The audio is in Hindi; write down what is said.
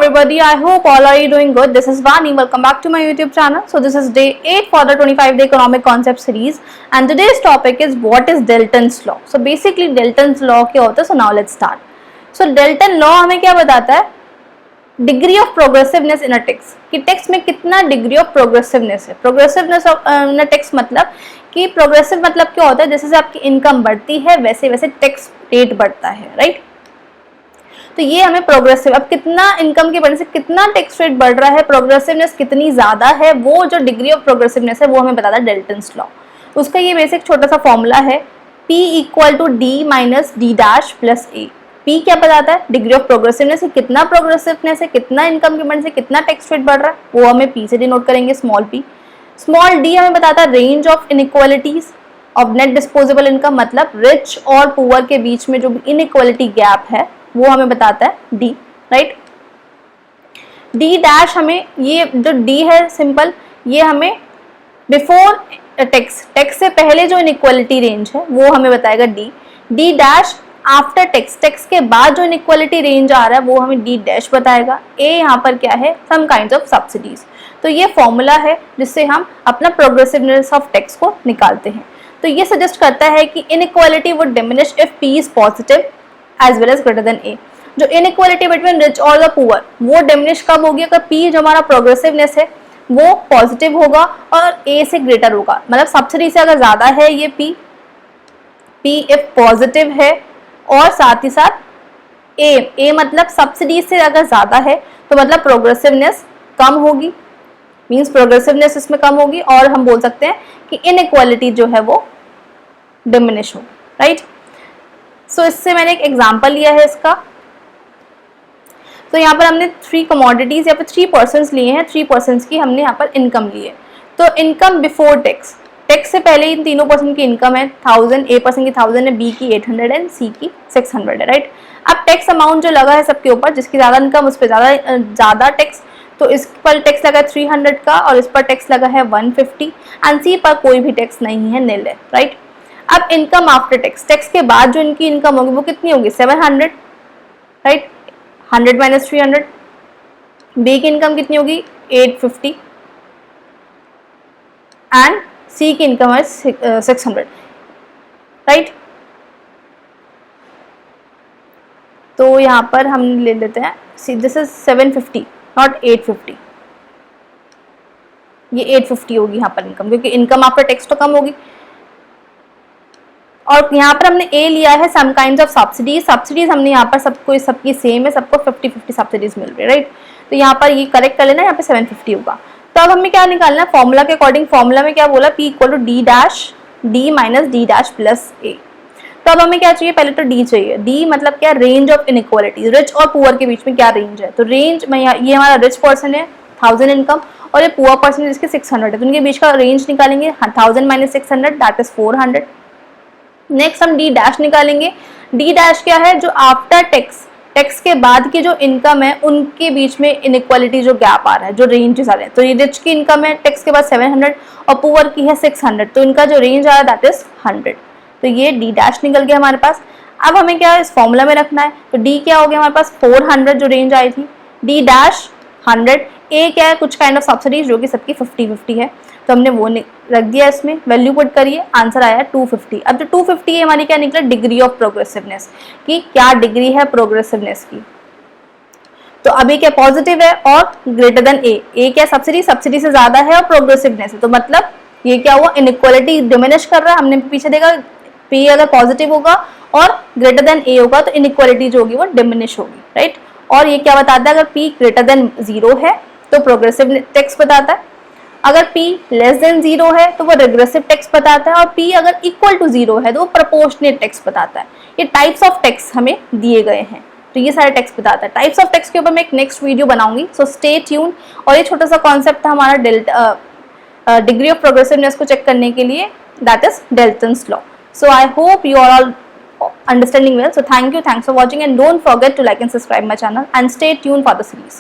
everybody, I hope all are you doing good. This is Vani. Welcome back to my YouTube channel. So this is day 8 for the 25-day economic concept series, and today's topic is what is Dalton's law. So basically Dalton's law क्या होता है? So now let's start. So Dalton law हमें क्या बताता है? Degree of progressiveness in a text, कि टेक्स्ट में कितना डिग्री ऑफ प्रोग्रेसिवनेस है. प्रोग्रेसिवनेस इन अ टेक्स्ट मतलब कि प्रोग्रेसिव मतलब क्या होता है, जैसे जैसे आपकी इनकम बढ़ती है वैसे वैसे टैक्स रेट बढ़ता है, राइट. तो ये हमें प्रोग्रेसिव, अब कितना इनकम के बढ़ने से कितना टैक्स रेट बढ़ रहा है, प्रोग्रेसिवनेस कितनी ज्यादा है, वो जो डिग्री ऑफ प्रोग्रेसिवनेस है वो हमें बताता है डेल्टन्स लॉ. उसका ये बेसिक छोटा सा फॉर्मूला है, P equal to D minus D dash plus A. P क्या बताता है? डिग्री ऑफ प्रोग्रेसिवनेस, कितना प्रोग्रेसिवनेस है, कितना इनकम के बढ़ने से कितना टैक्स रेट बढ़ रहा है, वो हमें P से डिनोट करेंगे, स्मॉल p. स्मॉल d हमें बताता है range of inequalities of net disposable income, मतलब रिच और पुअर के बीच में जो इनइक्वालिटी गैप है वो हमें बताता है d, राइट. d डैश हमें, ये जो d है सिंपल, ये हमें बिफोर टैक्स, टैक्स से पहले जो इनइक्वालिटी रेंज है वो हमें बताएगा d. d dash after tax, tax के बाद जो इनइक्वालिटी रेंज आ रहा है वो हमें d डैश बताएगा. a यहाँ पर क्या है? सम काइंड्स ऑफ सब्सिडीज. तो ये फॉर्मूला है जिससे हम अपना प्रोग्रेसिवनेस ऑफ टैक्स को निकालते हैं. तो ये सजेस्ट करता है कि inequality would diminish if p is positive as well as greater than a. जो इनइक्वालिटी बिटवीन रिच और द पुअर वो डिमिनिश कब होगी? अगर p जो हमारा प्रोग्रेसिवनेस है वो पॉजिटिव होगा और a से ग्रेटर होगा, मतलब सब्सिडी से अगर ज्यादा है ये p इफ पॉजिटिव है और साथ ही साथ a मतलब सब्सिडी से अगर ज्यादा है तो मतलब प्रोग्रेसिवनेस कम होगी, मींस प्रोग्रेसिवनेस इसमें कम होगी और हम बोल सकते हैं कि इनइक्वालिटी जो है वो डिमिनिश होगी, राइट. सो इससे मैंने एक एग्जांपल लिया है इसका. तो यहाँ पर हमने 3 कमोडिटीज या फिर 3 पर्सन्स लिए हैं, 3 पर्सन्स की हमने यहाँ पर इनकम ली है. तो इनकम बिफोर टैक्स, टैक्स से पहले इन तीनों पर्सन की इनकम है 1000, ए पर्सन की 1000 है, बी की 800 एंड सी की 600 है, राइट. अब टैक्स अमाउंट जो लगा है सबके ऊपर, जिसकी ज्यादा इनकम उस पर ज्यादा टैक्स, तो इस पर टैक्स लगा है 300 का और इस पर टैक्स लगा है 150 एंड सी पर कोई भी टैक्स नहीं है, निल है, राइट. अब इनकम आफ्टर टैक्स, टैक्स के बाद जो इनकी इनकम होगी वो कितनी होगी? 700, राइट. 100 माइनस 300. बी की इनकम कितनी होगी? 850 एंड सी की इनकम है 600, राइट. तो यहाँ पर हम ले लेते हैं, दिस इज 750 नॉट 850, ये 850 होगी यहाँ पर इनकम, क्योंकि इनकम आफ्टर टैक्स तो कम होगी. और यहाँ पर हमने ए लिया है सम काइंड्स ऑफ सब्सिडीज. सब्सिडीज हमने यहाँ पर सबको, सबकी सेम है, सबको 50-50 सब्सिडीज मिल रही है, राइट. तो यहाँ पर ये करेक्ट कर लेना, यहाँ पे 750 होगा. तो अब हमें क्या निकालना है? फॉर्मूला के अकॉर्डिंग, फॉर्मूला में क्या बोला? P equal to D dash D minus D dash plus A. तो अब हमें क्या चाहिए? पहले तो D चाहिए. D मतलब क्या? रेंज ऑफ इनइक्वालिटी, रिच और पुअर के बीच में क्या रेंज है. तो रेंज में ये हमारा रिच पर्सन है 1000 इनकम और ये पुअर पर्सन जिसके 600 है, तो उनके बीच का रेंज निकालेंगे. 1000 माइनस 600 दैट इज 400. नेक्स्ट हम D डैश निकालेंगे. D डैश क्या है? जो आफ्टर टैक्स, टैक्स के बाद की जो इनकम है उनके बीच में इनइक्वालिटी जो गैप आ रहा है, जो रेंज आ रहे हैं. तो ये रिच की इनकम है टैक्स के बाद 700 और पुअर की है 600, तो इनका जो रेंज आ रहा है दैट इज 100. तो ये D डैश निकल गया हमारे पास. अब हमें क्या इस फॉर्मूला में रखना है, तो D क्या हो गया हमारे पास? 400 जो रेंज आई थी, D डैश 100. A क्या है? कुछ काइंड ऑफ सब्सिडीज जो कि सबकी 50-50 है, तो हमने वो रख दिया. इसमें वैल्यू पुट करिए, आंसर आया 250. अब जो 250 है हमारी क्या निकला? डिग्री ऑफ प्रोग्रेसिवनेस, कि क्या डिग्री है प्रोग्रेसिवनेस की. तो अभी क्या पॉजिटिव है और ग्रेटर देन ए क्या? सब्सिडी, सब्सिडी से ज्यादा है और प्रोग्रेसिवनेस है, तो मतलब ये क्या हुआ? इनइक्वालिटी डिमिनिश कर रहा है. हमने पीछे देखा P अगर पॉजिटिव होगा और ग्रेटर देन ए होगा तो इनइक्वालिटी जो होगी वो डिमिनिश होगी, राइट. और ये क्या बताता है? अगर P ग्रेटर देन 0 है तो प्रोग्रेसिव टैक्स बताता है, अगर P लेस देन 0 है तो वो रिग्रेसिव टैक्स बताता है, और P अगर इक्वल टू 0 है तो वो प्रोपोर्शनेट टैक्स बताता है. ये टाइप्स ऑफ टैक्स हमें दिए गए हैं, तो ये सारे टैक्स बताता है. टाइप्स ऑफ टैक्स के ऊपर मैं एक नेक्स्ट वीडियो बनाऊंगी, सो स्टे ट्यून. और ये छोटा सा कॉन्सेप्ट था हमारा डिग्री ऑफ प्रोग्रेसिवनेस को चेक करने के लिए, that is Dalton's law. So I hope you are all understanding well. So thank you, thanks for watching, and don't forget to like and subscribe my channel and stay tuned for the series.